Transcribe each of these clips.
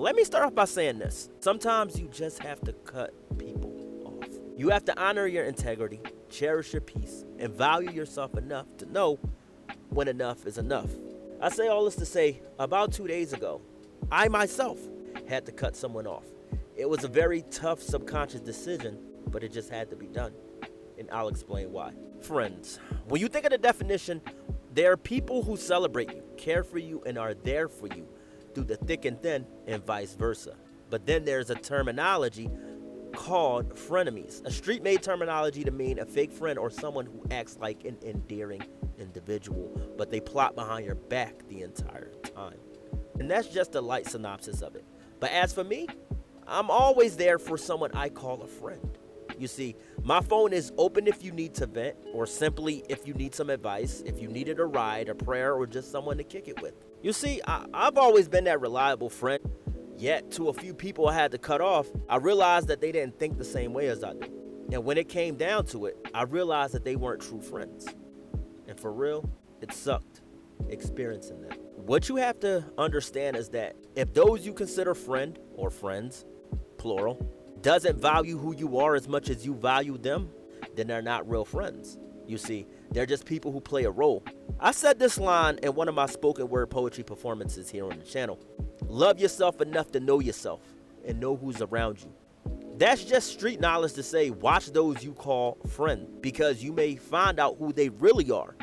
Let me start off by saying this. Sometimes you just have to cut people off. You have to honor your integrity, cherish your peace, and value yourself enough to know when enough is enough. I say all this to say, about 2 days ago, I myself had to cut someone off. It was a very tough subconscious decision, but it just had to be done. And I'll explain why. Friends, when you think of the definition, there are people who celebrate you, care for you, and are there for you through the thick and thin, and vice versa. But then there's a terminology called frenemies, a street-made terminology to mean a fake friend or someone who acts like an endearing individual, but they plot behind your back the entire time. And that's just a light synopsis of it. But as for me, I'm always there for someone I call a friend. You see, my phone is open if you need to vent, or simply if you need some advice, if you needed a ride, a prayer, or just someone to kick it with. You see, I've always been that reliable friend, yet to a few people I had to cut off, I realized that they didn't think the same way as I do. And when it came down to it, I realized that they weren't true friends. And for real, it sucked experiencing that. What you have to understand is that if those you consider friend or friends, plural, doesn't value who you are as much as you value them, then they're not real friends. You see, they're just people who play a role. I said this line in one of my spoken word poetry performances here on the channel. Love yourself enough to know yourself and know who's around you. That's just street knowledge to say watch those you call friend, because you may find out who they really are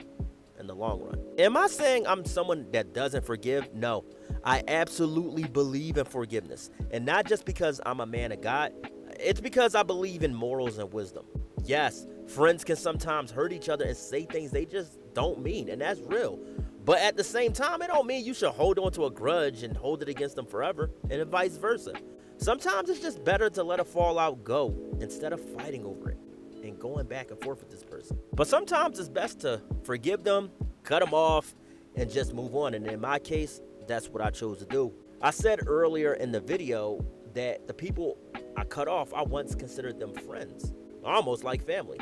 in the long run. Am I saying I'm someone that doesn't forgive? No, I absolutely believe in forgiveness. And not just because I'm a man of God, it's because I believe in morals and wisdom. Yes, friends can sometimes hurt each other and say things they just don't mean, and that's real. But at the same time, it don't mean you should hold on to a grudge and hold it against them forever, and vice versa. Sometimes it's just better to let a fallout go instead of fighting over it and going back and forth with this person. But sometimes it's best to forgive them, cut them off, and just move on. And in my case, that's what I chose to do. I said earlier in the video that the people I cut off, I once considered them friends, almost like family.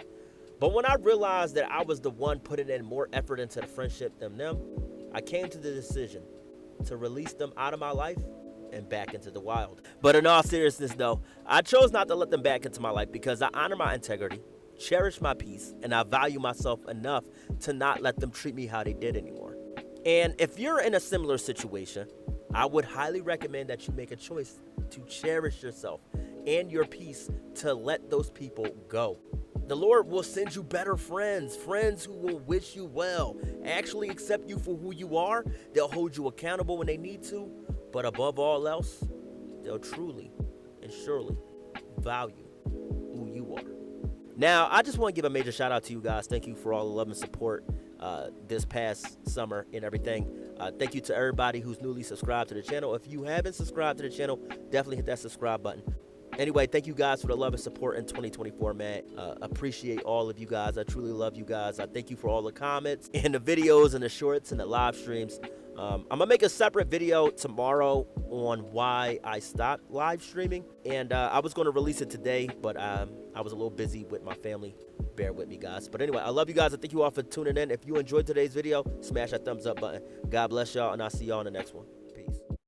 But when I realized that I was the one putting in more effort into the friendship than them, I came to the decision to release them out of my life and back into the wild. But in all seriousness though, I chose not to let them back into my life because I honor my integrity, cherish my peace, and I value myself enough to not let them treat me how they did anymore. And if you're in a similar situation, I would highly recommend that you make a choice to cherish yourself and your peace to let those people go. The Lord will send you better friends, friends who will wish you well, actually accept you for who you are. They'll hold you accountable when they need to, but above all else, they'll truly and surely value who you are. Now, I just want to give a major shout out to you guys. Thank you for all the love and support this past summer and everything. Thank you to everybody who's newly subscribed to the channel. If you haven't subscribed to the channel, definitely hit that subscribe button. Anyway, thank you guys for the love and support in 2024, man. Appreciate all of you guys. I truly love you guys. I thank you for all the comments and the videos and the shorts and the live streams. I'm gonna make a separate video tomorrow on why I stopped live streaming, and I was gonna release it today, but I was a little busy with my family. Bear with me, guys. But anyway, I love you guys. I thank you all for tuning in. If you enjoyed today's video, smash that thumbs up button. God bless y'all, and I'll see y'all in the next one.